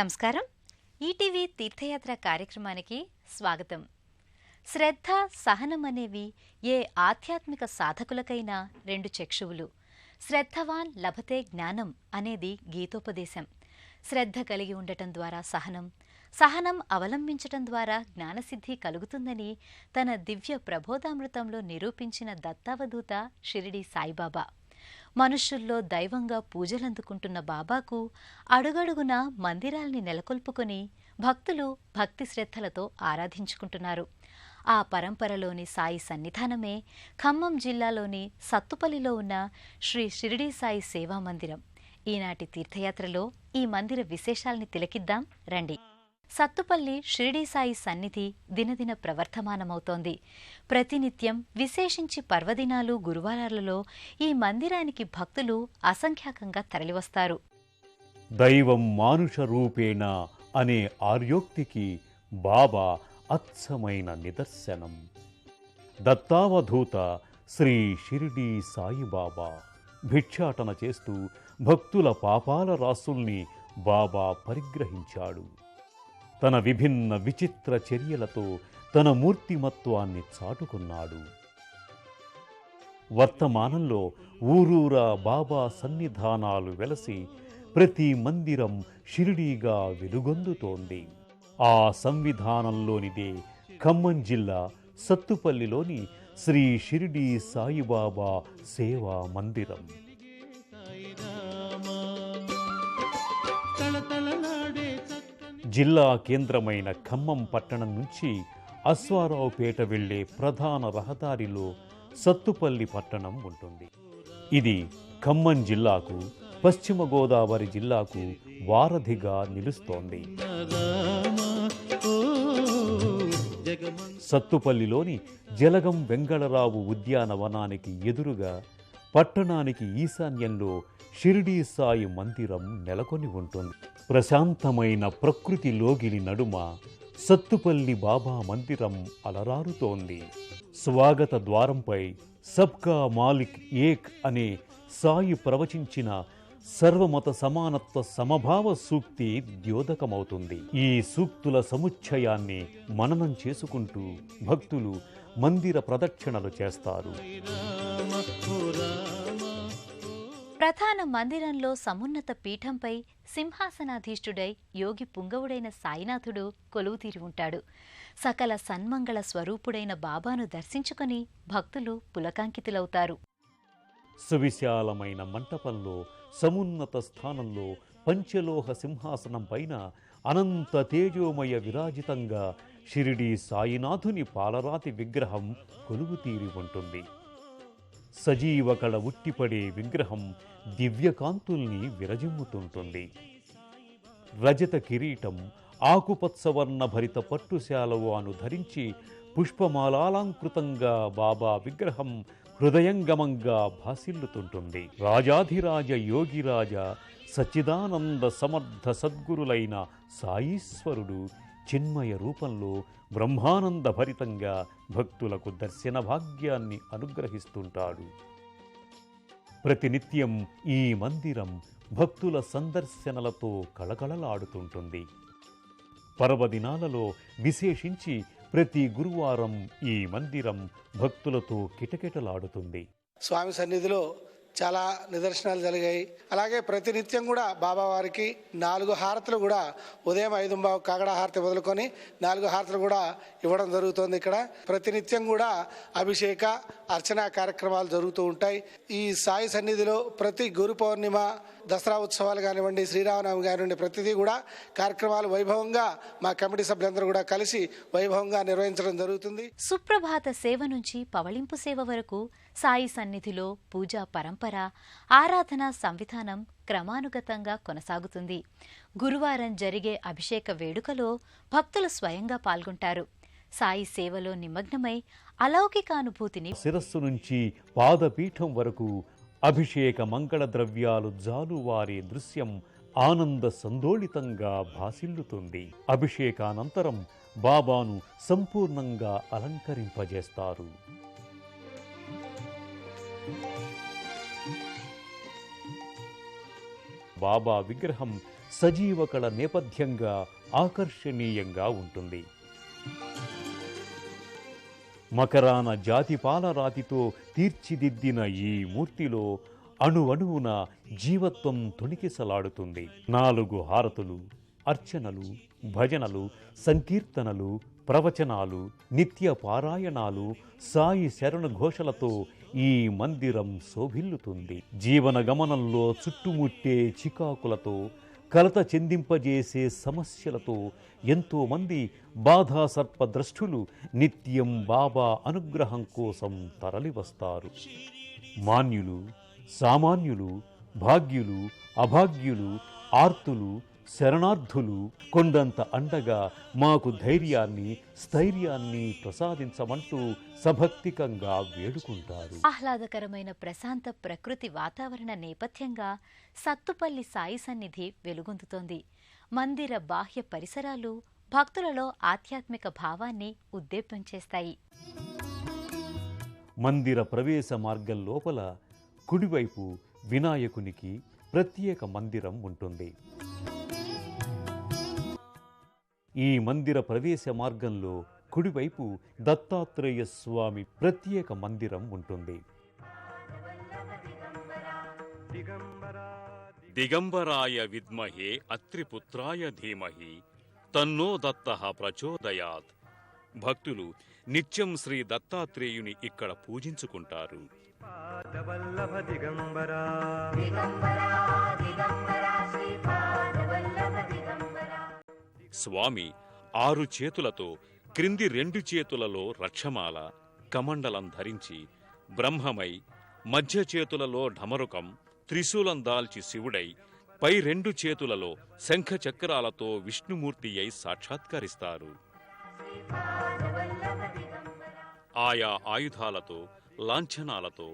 నమస్కారం. ఈటీవీ తీర్థయాత్ర కార్యక్రమానికి స్వాగతం. శ్రద్ధ, సహనం అనేవి ఏ ఆధ్యాత్మిక సాధకులకైనా రెండు చక్షువులు. శ్రద్ధవాన్ లభతే జ్ఞానం అనేది గీతోపదేశం. శ్రద్ధ కలిగి ఉండటం ద్వారా సహనం అవలంబించటం ద్వారా జ్ఞానసిద్ధి కలుగుతుందని తన దివ్య ప్రబోధామృతంలో నిరూపించిన దత్తావధూత షిరిడీ సాయిబాబా. మనుష్యుల్లో దైవంగా పూజలందుకుంటున్న బాబాకు అడుగడుగునా మందిరాల్ని నెలకొల్పుకొని భక్తులు భక్తి శ్రద్ధలతో ఆరాధించుకుంటున్నారు. ఆ పరంపరలోని సాయి సన్నిధానమే ఖమ్మం జిల్లాలోని సత్తుపల్లిలో ఉన్న శ్రీ షిరిడీ సాయి సేవా మందిరం. ఈనాటి తీర్థయాత్రలో ఈ మందిర విశేషాల్ని తిలకిద్దాం రండి. సత్తుపల్లి షిరిడీ సాయి సన్నిధి దినదిన ప్రవర్ధమానమవుతోంది. ప్రతినిత్యం విశేషించి పర్వదినాలు, గురువారాలలో ఈ మందిరానికి భక్తులు అసంఖ్యాకంగా తరలివస్తారు. దైవం మానుష రూపేణ అనే ఆర్యోక్తికి బాబా అచ్చమైన నిదర్శనం. దత్తావధూత శ్రీ షిరిడీ సాయిబాబా భిక్షాటన చేస్తూ భక్తుల పాపాల రాసుల్ని బాబా పరిగ్రహించాడు. తన విభిన్న విచిత్ర చర్యలతో తన మూర్తిమత్వాన్ని చాటుకున్నాడు. వర్తమానంలో ఊరూరా బాబా సన్నిధానాలు వెలసి ప్రతి మందిరం షిరిడీగా వెలుగొందుతోంది. ఆ సంవిధానంలోనిదే ఖమ్మం జిల్లా సత్తుపల్లిలోని శ్రీ షిరిడీ సాయిబాబా సేవా మందిరం. జిల్లా కేంద్రమైన ఖమ్మం పట్టణం నుంచి అశ్వారావుపేట వెళ్లే ప్రధాన రహదారిలో సత్తుపల్లి పట్టణం ఉంటుంది. ఇది ఖమ్మం జిల్లాకు, పశ్చిమ గోదావరి జిల్లాకు వారధిగా నిలుస్తోంది. సత్తుపల్లిలోని జలగం వెంగళరావు ఉద్యానవనానికి ఎదురుగా పట్టణానికి ఈశాన్యంలో షిరిడీ సాయి మందిరం నెలకొని ఉంటుంది. ప్రశాంతమైన ప్రకృతి లోగిలి నడుమ సత్తుపల్లి బాబా మందిరం అలరారుతోంది. స్వాగత ద్వారంపై సబ్కా మాలిక్ ఏక్ అనే సాయి ప్రవచించిన సర్వమత సమానత్వ సమభావ సూక్తి ద్యోతకమవుతుంది. ఈ సూక్తుల సముచ్చయాన్ని మననం చేసుకుంటూ భక్తులు మందిర ప్రదక్షిణలు చేస్తారు. ప్రధాన మందిరంలో సమున్నత పీఠంపై సింహాసనాధీష్ఠుడై యోగి పుంగవుడైన సాయినాథుడు కొలువుతీరి ఉంటాడు. సకల సన్మంగళ స్వరూపుడైన బాబాను దర్శించుకుని భక్తులు పులకాంకితులవుతారు. సువిశాలమైన మంటపంలో సమున్నత స్థానంలో పంచలోహ సింహాసనం పైన అనంత తేజోమయ విరాజితంగా షిరిడీ సాయినాథుని పాలరాతి విగ్రహం కొలువుతీరి ఉంటుంది. సజీవ కళ ఉట్టిపడే విగ్రహం దివ్యకాంతుల్ని విరజిమ్ముతుంటుంది. రజత కిరీటం, ఆకుపచ్చవర్ణ భరిత పట్టుశాలవాను ధరించి పుష్పమాలాలంకృతంగా బాబా విగ్రహం హృదయంగమంగా భాసిల్లుతుంటుంది. రాజాధిరాజ యోగిరాజ సచ్చిదానంద సమర్థ సద్గురులైన సాయీశ్వరుడు చిన్మయ రూపంలో బ్రహ్మానంద భరితంగా భక్తులకు దర్శన భాగ్యాన్ని అనుగ్రహిస్తుంటాడు. ప్రతినిత్యం ఈ మందిరం భక్తుల సందర్శనలతో కళకళలాడుతుంటుంది. పర్వదినాలలో విశేషించి ప్రతి గురువారం ఈ మందిరం భక్తులతో కిటకిటలాడుతుంది. స్వామి సన్నిధిలో చాలా నిదర్శనాలు జరిగాయి. అలాగే ప్రతినిత్యం కూడా బాబావారికి 4 హారతులు కూడా ఉదయం 5 కాగడ హారతి మొదలుకొని 4 హారతులు కూడా ఇవ్వడం జరుగుతుంది. ఇక్కడ ప్రతినిత్యం కూడా అభిషేక అర్చనా కార్యక్రమాలు జరుగుతూ ఉంటాయి. ఈ సాయి సన్నిధిలో ప్రతి గురు పౌర్ణిమ, దసరా ఉత్సవాలు కానివ్వండి, శ్రీరామనవమి కానివ్వండి, ప్రతిదీ కూడా కార్యక్రమాలు వైభవంగా మా కమిటీ సభ్యులందరూ కూడా కలిసి వైభవంగా నిర్వహించడం జరుగుతుంది. సుప్రభాత సేవ నుంచి పవళింపు సేవ వరకు సాయి సన్నిధిలో పూజా పరంపర, ఆరాధనా సంవిధానం క్రమానుగతంగా కొనసాగుతుంది. గురువారం జరిగే అభిషేక వేడుకలో భక్తులు స్వయంగా పాల్గొంటారు. సాయి సేవలో నిమగ్నమై అలౌకికానుభూతిని శిరస్సు నుంచి పాదపీఠం వరకు అభిషేక మంగళ ద్రవ్యాలు జాలువారే దృశ్యం ఆనంద సందోళితంగా భాసిల్లుతుంది. అభిషేకానంతరం బాబాను సంపూర్ణంగా అలంకరింపజేస్తారు. బాబా విగ్రహం సజీవ కళ నేపథ్యంగా ఆకర్షణీయంగా ఉంటుంది. మకరాన జాతిపాల రాతితో తీర్చిదిద్దిన ఈ మూర్తిలో అణువణువున జీవత్వం తొణికిసలాడుతుంది. 4 హారతులు, అర్చనలు, భజనలు, సంకీర్తనలు, ప్రవచనాలు, నిత్య పారాయణాలు, సాయి శరణ ఘోషలతో ఈ మందిరం శోభిల్లుతుంది. జీవన గమనంలో చుట్టుముట్టే చికాకులతో, కలత చెందింపజేసే సమస్యలతో ఎంతోమంది బాధాసర్పద్రష్టులు నిత్యం బాబా అనుగ్రహం కోసం తరలివస్తారు. మాన్యులు, సామాన్యులు, భాగ్యులు, అభాగ్యులు, ఆర్తులు, శరణార్థులు కొండంత అండగా మాకు ధైర్యాన్ని, స్థైర్యాన్ని ప్రసాదించమంటూ సభక్తికంగా వేడుకుంటారు. ఆహ్లాదకరమైన ప్రశాంత ప్రకృతి వాతావరణ నేపథ్యంగా సత్తుపల్లి సాయి సన్నిధి వెలుగొందుతోంది. మందిర బాహ్య పరిసరాలు భక్తులలో ఆధ్యాత్మిక భావాన్ని ఉద్దీపించేస్తాయి. మందిర ప్రవేశ మార్గం లోపల కుడివైపు వినాయకునికి ప్రత్యేక మందిరం ఉంటుంది. ఈ మందిర ప్రవేశ మార్గంలో కుడివైపు దత్తాత్రేయ స్వామి ప్రత్యేక మందిరం ఉంటుంది. దిగంబరాయ విద్మహే అత్రిపుత్రాయ ధీమహి తన్నో దత్తః ప్రచోదయాత్. భక్తులు నిత్యం శ్రీ దత్తాత్రేయుని ఇక్కడ పూజించుకుంటారు. స్వామి 6 చేతులతో క్రింది 2 చేతులలో రక్షమాల, కమండలం ధరించి బ్రహ్మమై, మధ్య చేతులలో ఢమరుకం, త్రిశూలం దాల్చి శివుడై, పై 2 చేతులలో శంఖ చక్రాలతో విష్ణుమూర్తి అయి సాక్షాత్కరిస్తారు. ఆయా ఆయుధాలతో, లాంఛనాలతో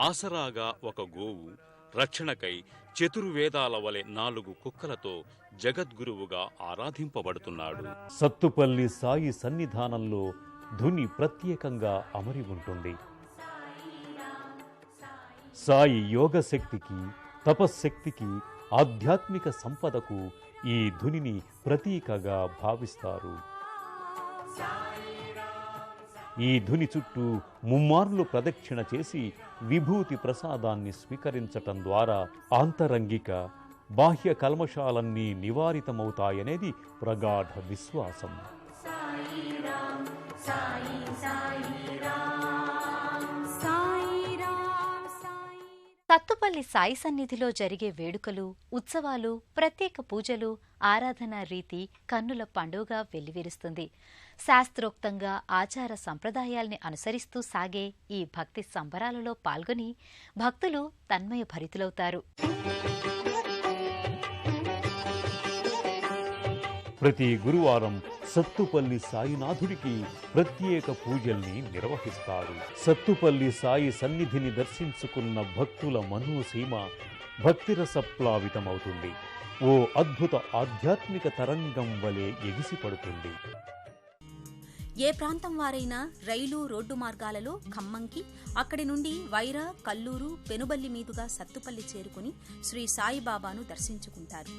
ఆసరాగా ఒక గోవు, రక్షణకై చతుర్వేదాల వలె 4 కుక్కలతో జగద్గురువుగా ఆరాధింపబడుతున్నాడు. సత్తుపల్లి సాయి సన్నిధానంలో ధుని ప్రత్యేకంగా అమరి ఉంటుంది. సాయి యోగశక్తికి, తపశ్శక్తికి, ఆధ్యాత్మిక సంపదకు ఈ ధునిని ప్రతీకగా భావిస్తారు. ఈ ధుని చుట్టూ ముమ్మార్లు ప్రదక్షిణ చేసి విభూతి ప్రసాదాన్ని స్వీకరించటం ద్వారా ఆంతరంగిక, బాహ్య కల్మషాలన్నీ నివారితమవుతాయనేది ప్రగాఢ విశ్వాసం. సత్తుపల్లి సాయి సన్నిధిలో జరిగే వేడుకలు, ఉత్సవాలు, ప్రత్యేక పూజలు, ఆరాధనా రీతి కన్నుల పండుగగా వెల్లివిరుస్తుంది. శాస్త్రోక్తంగా ఆచార సంప్రదాయాల్ని అనుసరిస్తూ సాగే ఈ భక్తి సంబరాలలో పాల్గొని భక్తులు తన్మయ భరితులవుతారు. ప్రతి గురువారం సత్తుపల్లి సాయినాథుడికి ప్రత్యేక పూజల్ని నిర్వహిస్తారు. సత్తుపల్లి సాయి సన్నిధిని దర్శించుకున్న భక్తుల మనోసీమ భక్తిరసప్లావితమవుతుంది. ఓ అద్భుత ఆధ్యాత్మిక తరంగం వలె ఎగిసిపడుతుంది. ఏ ప్రాంతం వారైనా రైలు, రోడ్డు మార్గాలలో ఖమ్మంకి, అక్కడి నుండి వైరా, కల్లూరు, పెనుబల్లి మీదుగా సత్తుపల్లి చేరుకుని శ్రీ సాయిబాబాను దర్శించుకుంటారు.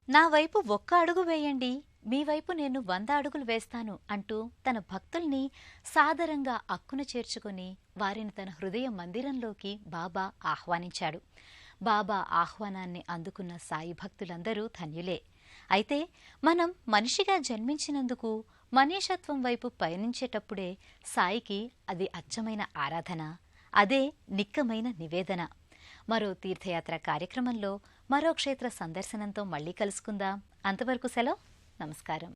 నా వైపు 1 అడుగు వేయండి, మీ వైపు నేను 100 అడుగులు వేస్తాను అంటూ తన భక్తుల్ని సాదరంగా అక్కున చేర్చుకుని వారిని తన హృదయ మందిరంలోకి బాబా ఆహ్వానించాడు. బాబా ఆహ్వానాన్ని అందుకున్న సాయి భక్తులందరూ ధన్యులే. అయితే మనం మనిషిగా జన్మించినందుకు మనీషత్వం వైపు పయనించేటప్పుడే సాయికి అది అచ్చమైన ఆరాధన, అదే నిక్కమైన నివేదన. మరో తీర్థయాత్ర కార్యక్రమంలో మరో క్షేత్ర సందర్శనంతో మళ్లీ కలుసుకుందాం. అంతవరకు సెలవు. నమస్కారం.